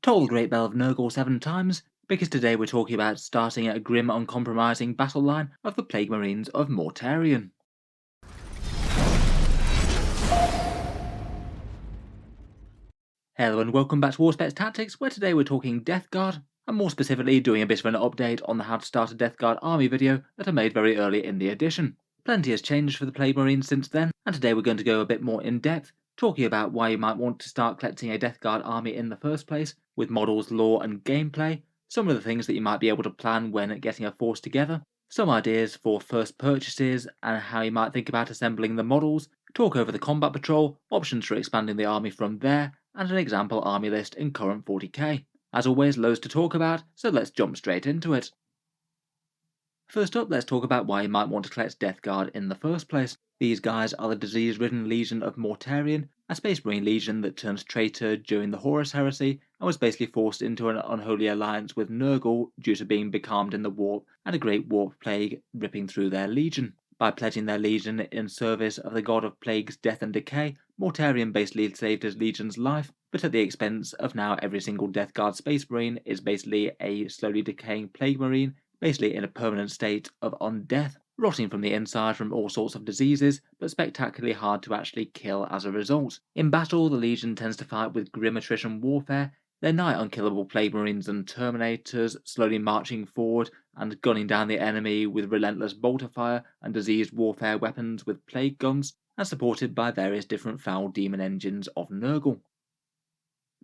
Toll the Great Bell of Nurgle 7 times, because today we're talking about starting a grim, uncompromising battle line of the Plague Marines of Mortarion. Hello and welcome back to Auspex Tactics, where today we're talking Death Guard, and more specifically doing a bit of an update on the How to Start a Death Guard army video that I made very early in the edition. Plenty has changed for the Plague Marines since then, and today we're going to go a bit more in depth, talking about why you might want to start collecting a Death Guard army in the first place, with models, lore and gameplay, some of the things that you might be able to plan when getting a force together, some ideas for first purchases and how you might think about assembling the models, talk over the combat patrol, options for expanding the army from there, and an example army list in current 40k. As always, loads to talk about, so let's jump straight into it. First up, let's talk about why you might want to collect Death Guard in the first place. These guys are the disease-ridden legion of Mortarion, a Space Marine legion that turned traitor during the Horus Heresy and was basically forced into an unholy alliance with Nurgle due to being becalmed in the warp and a great warp plague ripping through their legion. By pledging their legion in service of the god of plagues, death and decay, Mortarion basically saved his legion's life, but at the expense of now every single Death Guard Space Marine is basically a slowly decaying Plague Marine, basically in a permanent state of undeath, rotting from the inside from all sorts of diseases, but spectacularly hard to actually kill as a result. In battle, the Legion tends to fight with grim attrition warfare. They're nigh unkillable Plague Marines and Terminators, slowly marching forward and gunning down the enemy with relentless bolter fire and diseased warfare weapons with plague guns, and supported by various different foul demon engines of Nurgle.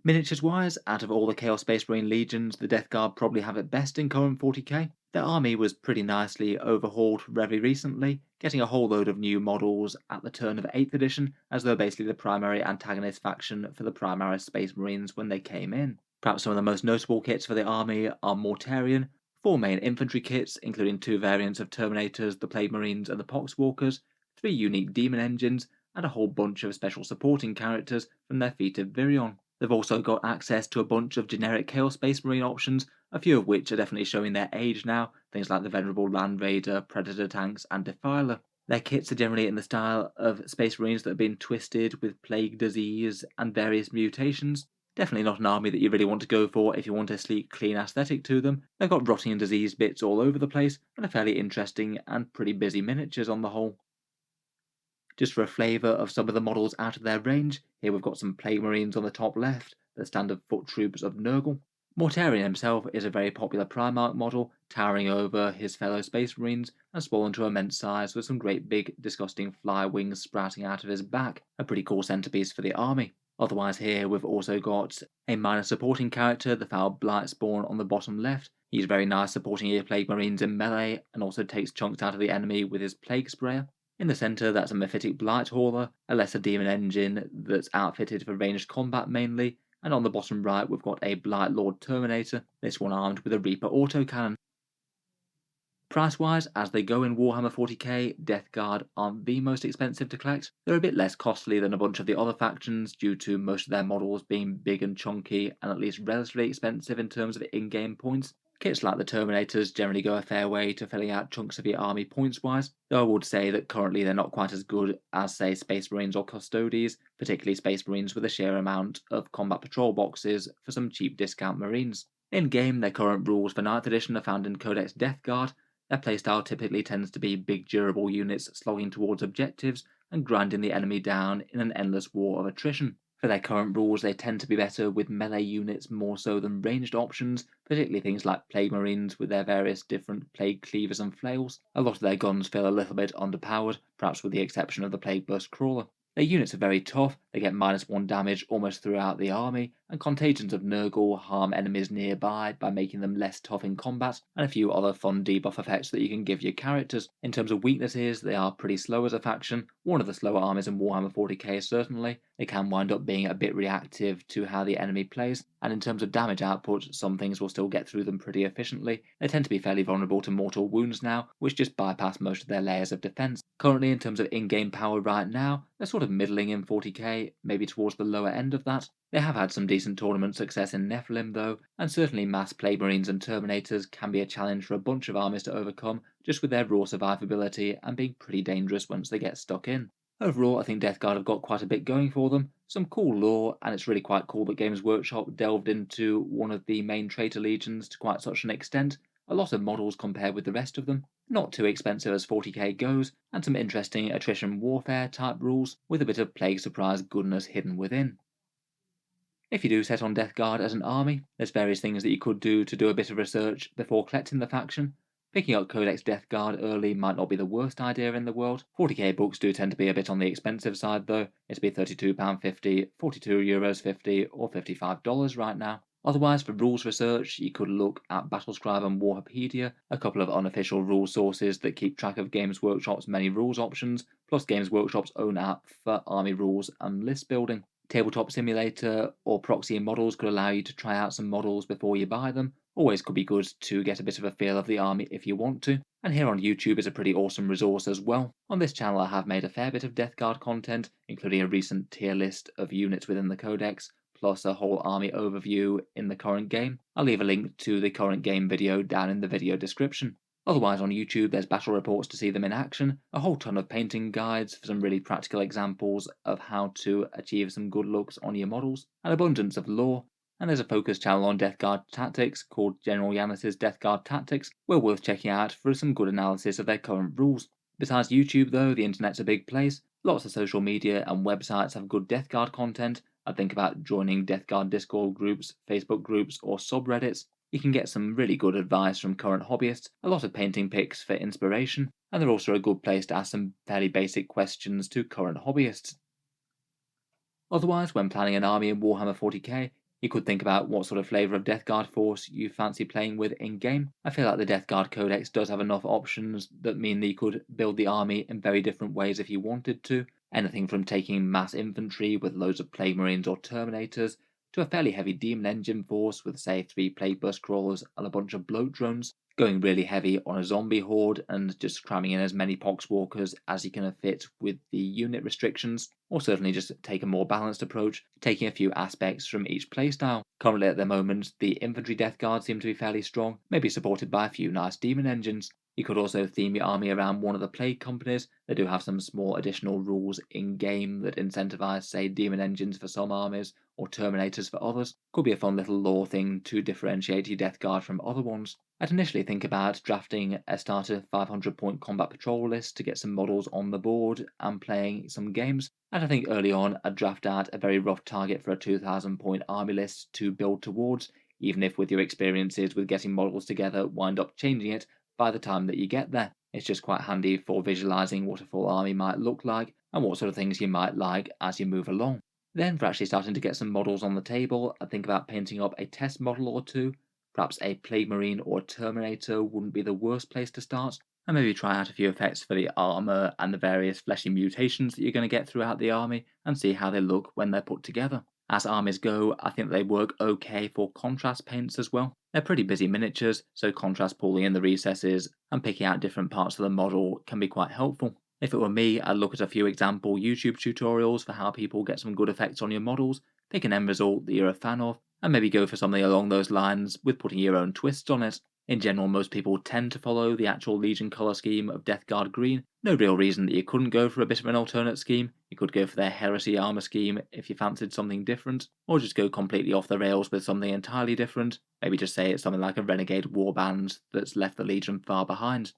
Miniatures-wise, out of all the Chaos Space Marine legions, the Death Guard probably have it best in current 40k. Their army was pretty nicely overhauled very recently, getting a whole load of new models at the turn of 8th edition, as they were basically the primary antagonist faction for the Primaris Space Marines when they came in. Perhaps some of the most notable kits for the army are Mortarion, 4 main infantry kits, including 2 variants of Terminators, the Plague Marines and the Poxwalkers, 3 unique demon engines, and a whole bunch of special supporting characters from their feat of Virion. They've also got access to a bunch of generic Chaos Space Marine options, a few of which are definitely showing their age now, things like the Venerable Land Raider, Predator Tanks, and Defiler. Their kits are generally in the style of Space Marines that have been twisted with plague disease and various mutations. Definitely not an army that you really want to go for if you want a sleek, clean aesthetic to them. They've got rotting and diseased bits all over the place, and are fairly interesting and pretty busy miniatures on the whole. Just for a flavour of some of the models out of their range, here we've got some Plague Marines on the top left, the standard foot troops of Nurgle. Mortarion himself is a very popular Primarch model, towering over his fellow Space Marines and swollen to immense size with some great big disgusting fly wings sprouting out of his back, a pretty cool centerpiece for the army. Otherwise here we've also got a minor supporting character, the foul Blightspawn on the bottom left. He's very nice supporting your Plague Marines in melee and also takes chunks out of the enemy with his Plague Sprayer. In the centre, that's a Mephitic Blight Hauler, a lesser demon engine that's outfitted for ranged combat mainly, and on the bottom right we've got a Blight Lord Terminator, this one armed with a Reaper autocannon. Price-wise, as they go in Warhammer 40k, Death Guard aren't the most expensive to collect. They're a bit less costly than a bunch of the other factions due to most of their models being big and chunky and at least relatively expensive in terms of in-game points. Kits like the Terminators generally go a fair way to filling out chunks of your army points-wise, though I would say that currently they're not quite as good as, say, Space Marines or Custodes, particularly Space Marines with a sheer amount of combat patrol boxes for some cheap discount Marines. In-game, their current rules for 9th edition are found in Codex Death Guard. Their playstyle typically tends to be big durable units slogging towards objectives and grinding the enemy down in an endless war of attrition. For their current rules, they tend to be better with melee units more so than ranged options, particularly things like Plague Marines with their various different Plague Cleavers and Flails. A lot of their guns feel a little bit underpowered, perhaps with the exception of the Plague Burst Crawler. Their units are very tough, they get -1 damage almost throughout the army, and contagions of Nurgle harm enemies nearby by making them less tough in combat, and a few other fun debuff effects that you can give your characters. In terms of weaknesses, they are pretty slow as a faction, one of the slower armies in Warhammer 40k certainly. They can wind up being a bit reactive to how the enemy plays, and in terms of damage output, some things will still get through them pretty efficiently. They tend to be fairly vulnerable to mortal wounds now, which just bypass most of their layers of defense. Currently, in terms of in-game power right now, they're sort of middling in 40k, maybe towards the lower end of that. They have had some decent tournament success in Nephilim though, and certainly mass Plague Marines and Terminators can be a challenge for a bunch of armies to overcome, just with their raw survivability and being pretty dangerous once they get stuck in. Overall, I think Death Guard have got quite a bit going for them, some cool lore, and it's really quite cool that Games Workshop delved into one of the main traitor legions to quite such an extent. A lot of models compared with the rest of them, not too expensive as 40k goes, and some interesting attrition warfare type rules with a bit of Plague Surprise goodness hidden within. If you do set on Death Guard as an army, there's various things that you could do to do a bit of research before collecting the faction. Picking up Codex Death Guard early might not be the worst idea in the world. 40k books do tend to be a bit on the expensive side though. It'd be £32.50, €42.50 or $55 right now. Otherwise, for rules research, you could look at Battlescribe and Warhapedia, a couple of unofficial rule sources that keep track of Games Workshop's many rules options, plus Games Workshop's own app for army rules and list building. Tabletop Simulator or Proxy Models could allow you to try out some models before you buy them. Always could be good to get a bit of a feel of the army if you want to. And here on YouTube is a pretty awesome resource as well. On this channel I have made a fair bit of Death Guard content, including a recent tier list of units within the codex, plus a whole army overview in the current game. I'll leave a link to the current game video down in the video description. Otherwise on YouTube there's battle reports to see them in action, a whole ton of painting guides for some really practical examples of how to achieve some good looks on your models, an abundance of lore, and there's a focus channel on Death Guard tactics called General Yanis' Death Guard Tactics, well worth checking out for some good analysis of their current rules. Besides YouTube though, the internet's a big place. Lots of social media and websites have good Death Guard content. I'd think about joining Death Guard Discord groups, Facebook groups, or subreddits. You can get some really good advice from current hobbyists, a lot of painting pics for inspiration, and they're also a good place to ask some fairly basic questions to current hobbyists. Otherwise, when planning an army in Warhammer 40k, you could think about what sort of flavour of Death Guard force you fancy playing with in-game. I feel like the Death Guard Codex does have enough options that mean that you could build the army in very different ways if you wanted to. Anything from taking mass infantry with loads of Plague Marines or Terminators, to a fairly heavy Demon Engine force with say 3 Plague Burst Crawlers and a bunch of Bloat Drones, going really heavy on a zombie horde and just cramming in as many poxwalkers as you can fit with the unit restrictions, or certainly just take a more balanced approach, taking a few aspects from each playstyle. Currently at the moment, the infantry death guard seem to be fairly strong, maybe supported by a few nice demon engines. You could also theme your army around one of the plague companies. They do have some small additional rules in-game that incentivize, say, demon engines for some armies, or Terminators for others. Could be a fun little lore thing to differentiate your Death Guard from other ones. I'd initially think about drafting a starter 500-point combat patrol list to get some models on the board and playing some games, and I think early on I'd draft out a very rough target for a 2,000-point army list to build towards, even if with your experiences with getting models together wind up changing it by the time that you get there. It's just quite handy for visualizing what a full army might look like and what sort of things you might like as you move along. Then, for actually starting to get some models on the table, I'd think about painting up a test model or two. Perhaps a Plague Marine or a Terminator wouldn't be the worst place to start, and maybe try out a few effects for the armour and the various fleshy mutations that you're going to get throughout the army, and see how they look when they're put together. As armies go, I think they work okay for contrast paints as well. They're pretty busy miniatures, so contrast pooling in the recesses and picking out different parts of the model can be quite helpful. If it were me, I'd look at a few example YouTube tutorials for how people get some good effects on your models, pick an end result that you're a fan of, and maybe go for something along those lines with putting your own twists on it. In general, most people tend to follow the actual Legion colour scheme of Death Guard Green. No real reason that you couldn't go for a bit of an alternate scheme. You could go for their Heresy armour scheme if you fancied something different, or just go completely off the rails with something entirely different. Maybe just say it's something like a Renegade Warband that's left the Legion far behind.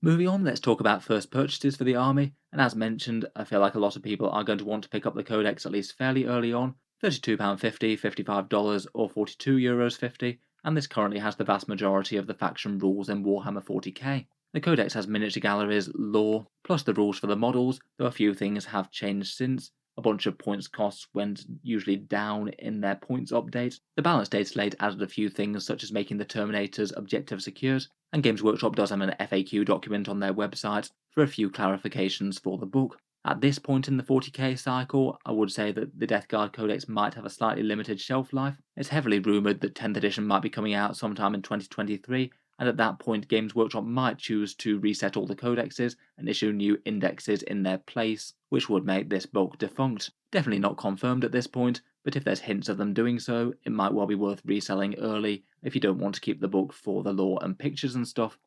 Moving on, let's talk about first purchases for the army, and as mentioned, I feel like a lot of people are going to want to pick up the Codex at least fairly early on, £32.50, $55 or €42.50, and this currently has the vast majority of the faction rules in Warhammer 40k. The Codex has miniature galleries, lore, plus the rules for the models, though a few things have changed since. A bunch of points costs went usually down in their points update. The balance data slate added a few things such as making the Terminators objective secured, and Games Workshop does have an FAQ document on their website for a few clarifications for the book. At this point in the 40k cycle, I would say that the Death Guard Codex might have a slightly limited shelf life. It's heavily rumoured that 10th edition might be coming out sometime in 2023, and at that point Games Workshop might choose to reset all the codexes and issue new indexes in their place, which would make this book defunct. Definitely not confirmed at this point, but if there's hints of them doing so, it might well be worth reselling early if you don't want to keep the book for the lore and pictures and stuff.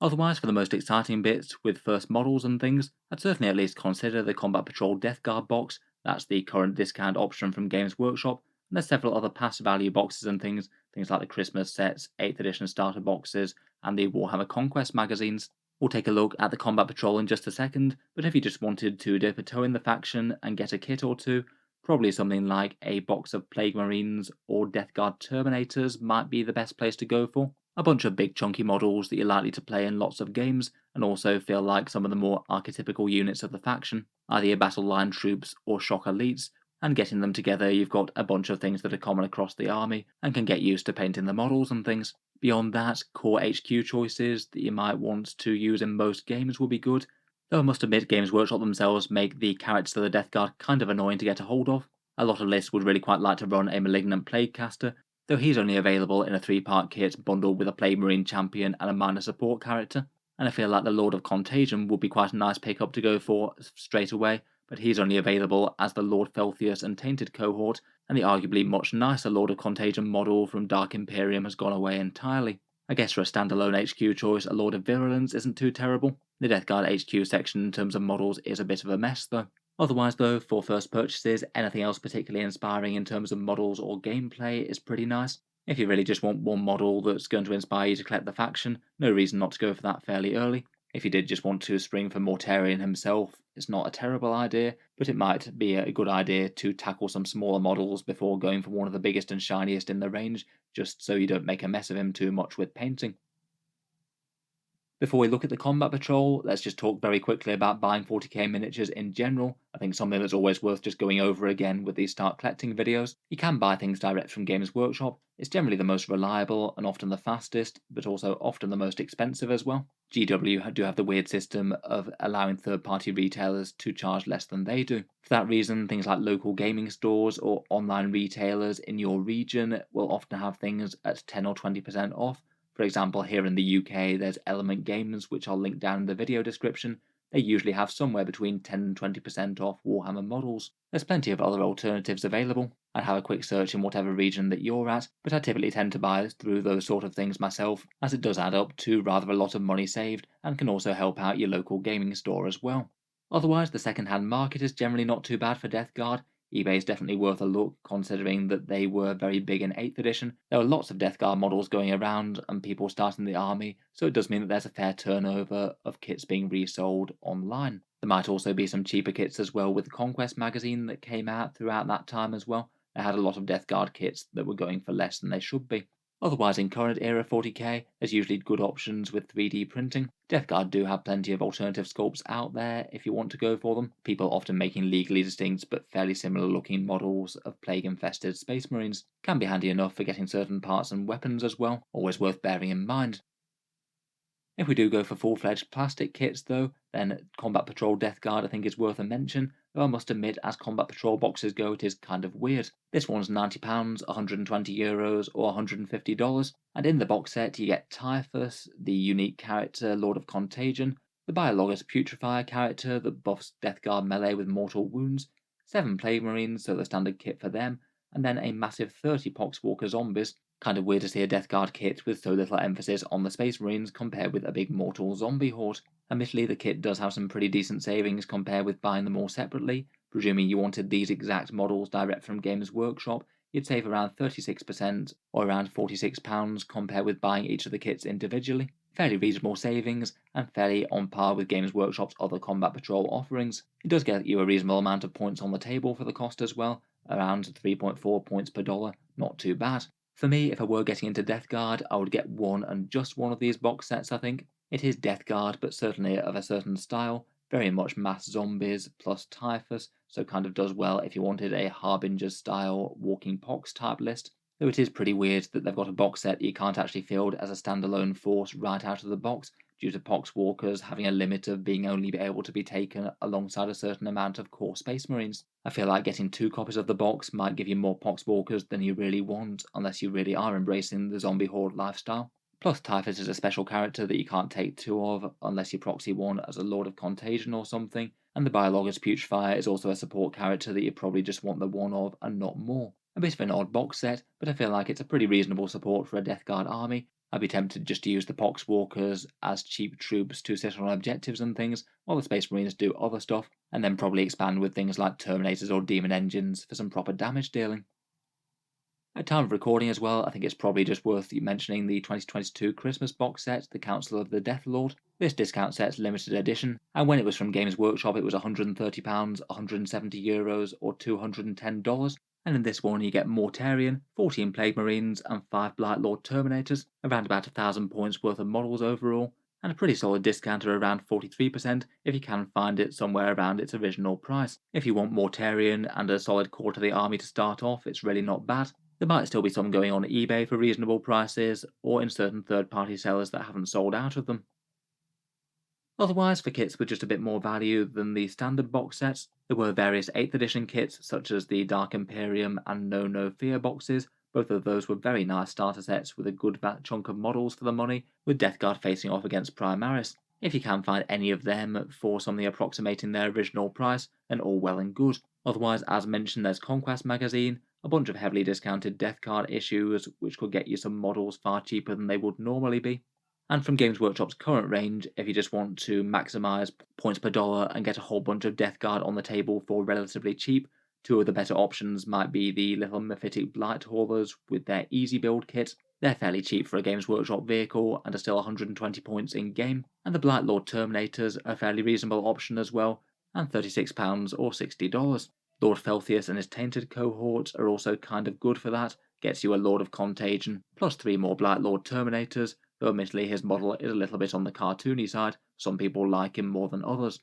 Otherwise, for the most exciting bits, with first models and things, I'd certainly at least consider the Combat Patrol Death Guard box. That's the current discount option from Games Workshop, and there's several other past value boxes and things like the Christmas sets, 8th edition starter boxes, and the Warhammer Conquest magazines. We'll take a look at the Combat Patrol in just a second, but if you just wanted to dip a toe in the faction and get a kit or two, probably something like a box of Plague Marines or Death Guard Terminators might be the best place to go for. A bunch of big chunky models that you're likely to play in lots of games, and also feel like some of the more archetypical units of the faction, either your battle line troops or shock elites, and getting them together you've got a bunch of things that are common across the army, and can get used to painting the models and things. Beyond that, core HQ choices that you might want to use in most games will be good, though I must admit Games Workshop themselves make the characters of the Death Guard kind of annoying to get a hold of. A lot of lists would really quite like to run a Malignant Plaguecaster, though he's only available in a 3-part kit bundled with a Plague Marine champion and a minor support character, and I feel like the Lord of Contagion would be quite a nice pickup to go for straight away, but he's only available as the Lord Felthius and Tainted cohort, and the arguably much nicer Lord of Contagion model from Dark Imperium has gone away entirely. I guess for a standalone HQ choice, a Lord of Virulence isn't too terrible. The Death Guard HQ section in terms of models is a bit of a mess though. Otherwise though, for first purchases, anything else particularly inspiring in terms of models or gameplay is pretty nice. If you really just want one model that's going to inspire you to collect the faction, no reason not to go for that fairly early. If you did just want to spring for Mortarion himself, it's not a terrible idea, but it might be a good idea to tackle some smaller models before going for one of the biggest and shiniest in the range, just so you don't make a mess of him too much with painting. Before we look at the Combat Patrol, let's just talk very quickly about buying 40k miniatures in general. I think something that's always worth just going over again with these start collecting videos. You can buy things direct from Games Workshop. It's generally the most reliable and often the fastest, but also often the most expensive as well. GW do have the weird system of allowing third-party retailers to charge less than they do. For that reason, things like local gaming stores or online retailers in your region will often have things at 10 or 20% off. For example, here in the UK, there's Element Games, which I'll link down in the video description. They usually have somewhere between 10 and 20% off Warhammer models. There's plenty of other alternatives available. I'd have a quick search in whatever region that you're at, but I typically tend to buy through those sort of things myself, as it does add up to rather a lot of money saved, and can also help out your local gaming store as well. Otherwise, the second-hand market is generally not too bad for Death Guard. eBay is definitely worth a look, considering that they were very big in 8th edition. There were lots of Death Guard models going around and people starting the army, so it does mean that there's a fair turnover of kits being resold online. There might also be some cheaper kits as well with the Conquest magazine that came out throughout that time as well. They had a lot of Death Guard kits that were going for less than they should be. Otherwise, in current era 40k, there's usually good options with 3D printing. Death Guard do have plenty of alternative sculpts out there if you want to go for them. People often making legally distinct but fairly similar looking models of plague-infested Space Marines. Can be handy enough for getting certain parts and weapons as well, always worth bearing in mind. If we do go for full-fledged plastic kits though, then Combat Patrol Death Guard I think is worth a mention, though I must admit as Combat Patrol boxes go it is kind of weird. This one's £90, €120 or $150, and in the box set you get Typhus, the unique character Lord of Contagion, the Biologous Putrefier character that buffs Death Guard melee with mortal wounds, 7 Plague Marines, so the standard kit for them, and then a massive 30 Poxwalker zombies. Kind of weird to see a Death Guard kit with so little emphasis on the Space Marines compared with a big mortal zombie horde. Admittedly, the kit does have some pretty decent savings compared with buying them all separately. Presuming you wanted these exact models direct from Games Workshop, you'd save around 36% or around £46 compared with buying each of the kits individually. Fairly reasonable savings and fairly on par with Games Workshop's other Combat Patrol offerings. It does get you a reasonable amount of points on the table for the cost as well, around 3.4 points per dollar, not too bad. For me, if I were getting into Death Guard, I would get one and just one of these box sets, I think. It is Death Guard, but certainly of a certain style, very much mass zombies plus Typhus, so kind of does well if you wanted a Harbinger-style Walking Pox type list. Though it is pretty weird that they've got a box set you can't actually field as a standalone force right out of the box, due to Poxwalkers having a limit of being only able to be taken alongside a certain amount of core Space Marines. I feel like getting 2 copies of the box might give you more Poxwalkers than you really want, unless you really are embracing the zombie horde lifestyle. Plus, Typhus is a special character that you can't take 2 of unless you proxy one as a Lord of Contagion or something, and the Biologous Putrefier is also a support character that you probably just want the one of and not more. A bit of an odd box set, but I feel like it's a pretty reasonable support for a Death Guard army, I'd be tempted just to use the Poxwalkers as cheap troops to sit on objectives and things, while the Space Marines do other stuff, and then probably expand with things like Terminators or Demon Engines for some proper damage dealing. At time of recording as well, I think it's probably just worth mentioning the 2022 Christmas box set, The Council of the Death Lord. This discount set's limited edition, and when it was from Games Workshop it was £130, €170 or $210, and in this one you get Mortarion, 14 Plague Marines and 5 Blight Lord Terminators, around about 1,000 points worth of models overall, and a pretty solid discount of around 43% if you can find it somewhere around its original price. If you want Mortarion and a solid core to the army to start off, it's really not bad. There might still be some going on eBay for reasonable prices, or in certain third-party sellers that haven't sold out of them. Otherwise, for kits with just a bit more value than the standard box sets, there were various 8th edition kits such as the Dark Imperium and No Fear boxes. Both of those were very nice starter sets with a good chunk of models for the money, with Death Guard facing off against Primaris. If you can find any of them for something approximating their original price, then all well and good. Otherwise, as mentioned, there's Conquest magazine, a bunch of heavily discounted Death Guard issues which could get you some models far cheaper than they would normally be. And from Games Workshop's current range, if you just want to maximise points per dollar and get a whole bunch of Death Guard on the table for relatively cheap, two of the better options might be the little Mephitic Blight Haulers with their Easy Build kit. They're fairly cheap for a Games Workshop vehicle and are still 120 points in game, and the Blight Lord Terminators are a fairly reasonable option as well, and £36 or $60. Lord Felthius and his Tainted cohort are also kind of good for that, gets you a Lord of Contagion, plus 3 more Blight Lord Terminators, though admittedly his model is a little bit on the cartoony side, some people like him more than others.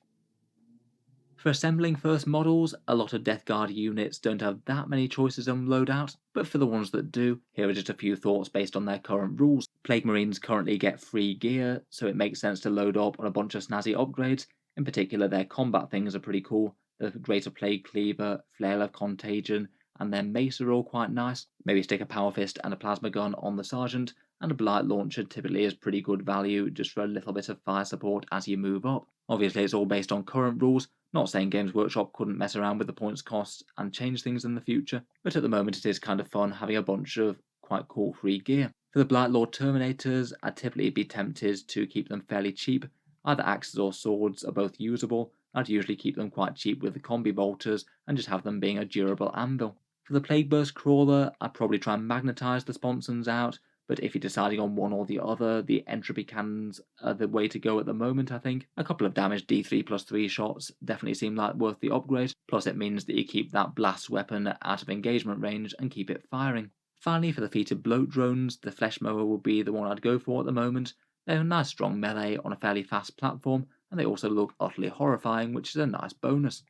For assembling first models, a lot of Death Guard units don't have that many choices on loadout, but for the ones that do, here are just a few thoughts based on their current rules. Plague Marines currently get free gear, so it makes sense to load up on a bunch of snazzy upgrades. In particular, their combat things are pretty cool. The Greater Plague Cleaver, Flail of Contagion, and their mace are all quite nice. Maybe stick a Power Fist and a Plasma Gun on the Sergeant, and a Blight Launcher typically is pretty good value just for a little bit of fire support as you move up. Obviously it's all based on current rules, not saying Games Workshop couldn't mess around with the points costs and change things in the future, but at the moment it is kind of fun having a bunch of quite cool free gear. For the Blight Lord Terminators, I'd typically be tempted to keep them fairly cheap. Either axes or swords are both usable. I'd usually keep them quite cheap with the combi bolters and just have them being a durable anvil. For the Plague Burst Crawler, I'd probably try and magnetise the sponsons out, but if you're deciding on one or the other, the entropy cannons are the way to go at the moment, I think. A couple of damage D3+3 shots definitely seem like worth the upgrade, plus it means that you keep that blast weapon out of engagement range and keep it firing. Finally, for the featured bloat drones, the Flesh Mower will be the one I'd go for at the moment. They're a nice strong melee on a fairly fast platform, and they also look utterly horrifying, which is a nice bonus.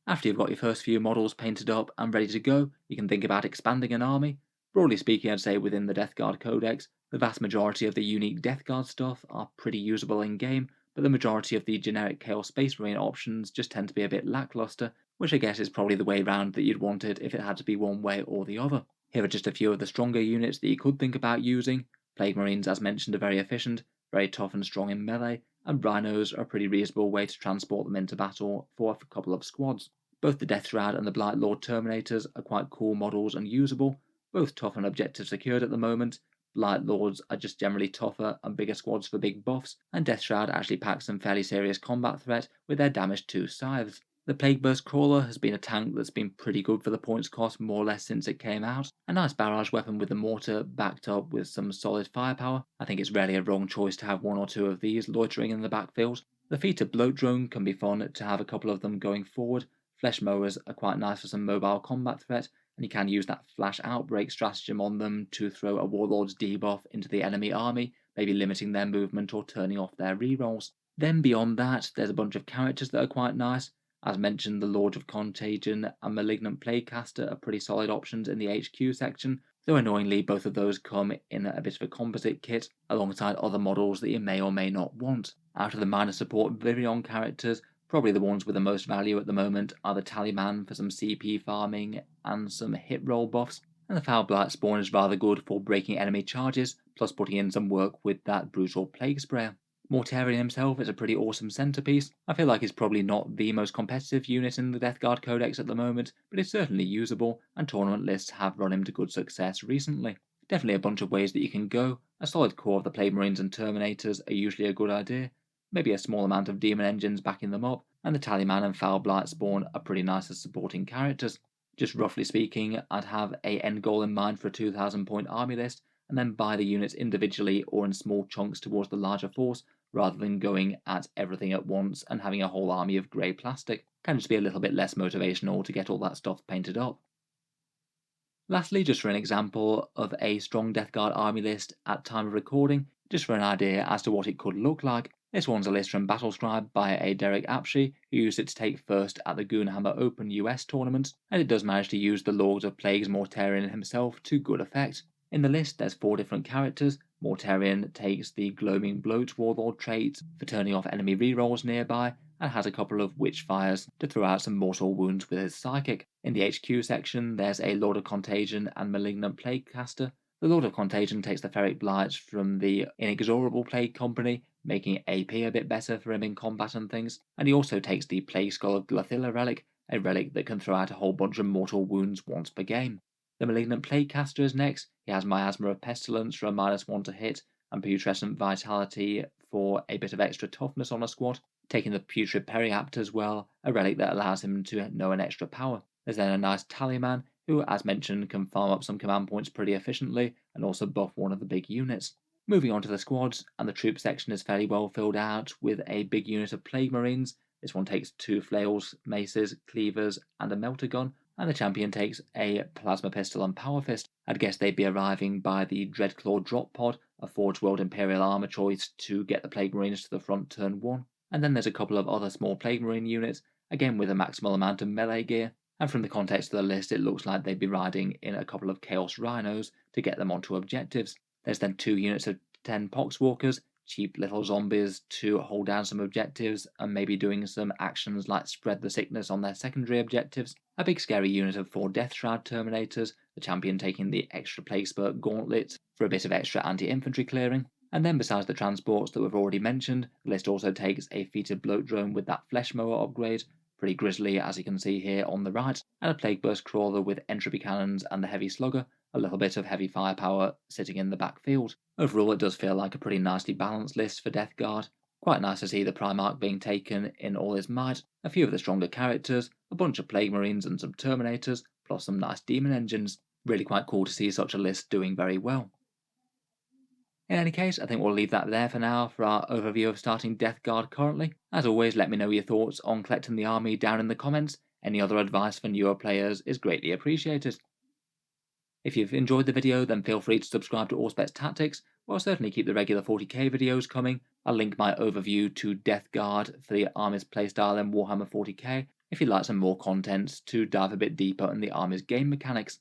After you've got your first few models painted up and ready to go, you can think about expanding an army. Broadly speaking, I'd say within the Death Guard Codex, the vast majority of the unique Death Guard stuff are pretty usable in-game, but the majority of the generic Chaos Space Marine options just tend to be a bit lackluster, which I guess is probably the way round that you'd want it if it had to be one way or the other. Here are just a few of the stronger units that you could think about using. Plague Marines, as mentioned, are very efficient, very tough and strong in melee, and Rhinos are a pretty reasonable way to transport them into battle for a couple of squads. Both the Death Shroud and the Blight Lord Terminators are quite cool models and usable, both tough and objective secured at the moment. Blight Lords are just generally tougher and bigger squads for big buffs, and Death Shroud actually packs some fairly serious combat threat with their damage 2 scythes. The Plague Burst Crawler has been a tank that's been pretty good for the points cost more or less since it came out. A nice barrage weapon with the mortar backed up with some solid firepower. I think it's rarely a wrong choice to have one or two of these loitering in the backfield. The featured bloat drone can be fun to have a couple of them going forward. Flesh Mowers are quite nice for some mobile combat threat, and you can use that flash outbreak stratagem on them to throw a Warlord's debuff into the enemy army, maybe limiting their movement or turning off their rerolls. Then beyond that, there's a bunch of characters that are quite nice. As mentioned, the Lord of Contagion and Malignant Plaguecaster are pretty solid options in the HQ section, though annoyingly both of those come in a bit of a composite kit, alongside other models that you may or may not want. Out of the minor support Virion characters, probably the ones with the most value at the moment are the Tallyman for some CP farming and some hit roll buffs, and the Foul Blight Spawn is rather good for breaking enemy charges, plus putting in some work with that brutal Plague Sprayer. Mortarion himself is a pretty awesome centerpiece. I feel like he's probably not the most competitive unit in the Death Guard Codex at the moment, but he's certainly usable, and tournament lists have run him to good success recently. Definitely a bunch of ways that you can go. A solid core of the Plague Marines and Terminators are usually a good idea. Maybe a small amount of Demon Engines backing them up, and the Tallyman and Foul Blight Spawn are pretty nice as supporting characters. Just roughly speaking, I'd have a end goal in mind for a 2000 point army list, and then buy the units individually or in small chunks towards the larger force, rather than going at everything at once and having a whole army of grey plastic. Can just be a little bit less motivational to get all that stuff painted up. Lastly, just for an example of a strong Death Guard army list at time of recording, just for an idea as to what it could look like, this one's a list from Battlescribe by a Derek Apshe, who used it to take first at the Goonhammer Open US tournament, and it does manage to use the Lords of Plague's Mortarion himself to good effect. In the list, there's 4 different characters. Mortarion takes the Gloaming Bloat Warlord trait for turning off enemy rerolls nearby, and has a couple of Witchfires to throw out some mortal wounds with his Psychic. In the HQ section, there's a Lord of Contagion and Malignant Plague Caster. The Lord of Contagion takes the Ferric Blight from the Inexorable Plague Company, making AP a bit better for him in combat and things, and he also takes the Plague Skull of Glathilla relic, a relic that can throw out a whole bunch of mortal wounds once per game. The Malignant Plague Caster is next. He has Miasma of Pestilence for a -1 to hit, and Putrescent Vitality for a bit of extra toughness on a squad, taking the Putrid Periapt as well, a relic that allows him to know an extra power. There's then a nice Tallyman, who, as mentioned, can farm up some command points pretty efficiently, and also buff one of the big units. Moving on to the squads, and the troop section is fairly well filled out with a big unit of Plague Marines. This one takes 2 flails, maces, cleavers, and a melter gun, and the champion takes a plasma pistol and power fist. I'd guess they'd be arriving by the Dreadclaw drop pod, a Forge World Imperial armor choice to get the Plague Marines to the front turn 1. And then there's a couple of other small Plague Marine units, again with a maximal amount of melee gear, and from the context of the list it looks like they'd be riding in a couple of Chaos Rhinos to get them onto objectives. There's then 2 units of 10 Poxwalkers, cheap little zombies to hold down some objectives and maybe doing some actions like spread the sickness on their secondary objectives, a big scary unit of 4 Death Shroud Terminators, the champion taking the extra Plague Spurt Gauntlet for a bit of extra anti-infantry clearing. And then besides the transports that we've already mentioned, the list also takes a Feated Bloat Drone with that Flesh Mower upgrade, pretty grisly as you can see here on the right, and a Plague Burst Crawler with Entropy Cannons and the Heavy Slugger, a little bit of heavy firepower sitting in the backfield. Overall it does feel like a pretty nicely balanced list for Death Guard. Quite nice to see the Primarch being taken in all his might, a few of the stronger characters, a bunch of Plague Marines and some Terminators, plus some nice Demon Engines. Really quite cool to see such a list doing very well. In any case, I think we'll leave that there for now for our overview of starting Death Guard currently. As always, let me know your thoughts on collecting the army down in the comments. Any other advice for newer players is greatly appreciated. If you've enjoyed the video, then feel free to subscribe to Auspex Tactics, or I'll certainly keep the regular 40k videos coming. I'll link my overview to Death Guard for the army's playstyle in Warhammer 40k if you'd like some more content to dive a bit deeper in the army's game mechanics.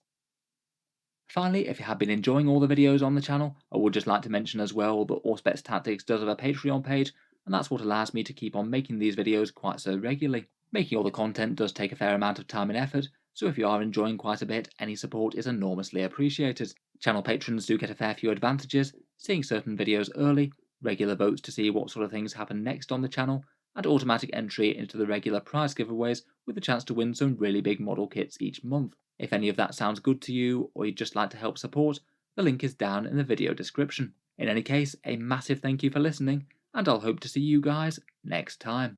Finally, if you have been enjoying all the videos on the channel, I would just like to mention as well that Auspex Tactics does have a Patreon page, and that's what allows me to keep on making these videos quite so regularly. Making all the content does take a fair amount of time and effort, so if you are enjoying quite a bit, any support is enormously appreciated. Channel patrons do get a fair few advantages, seeing certain videos early, regular votes to see what sort of things happen next on the channel, and automatic entry into the regular prize giveaways with the chance to win some really big model kits each month. If any of that sounds good to you, or you'd just like to help support, the link is down in the video description. In any case, a massive thank you for listening, and I'll hope to see you guys next time.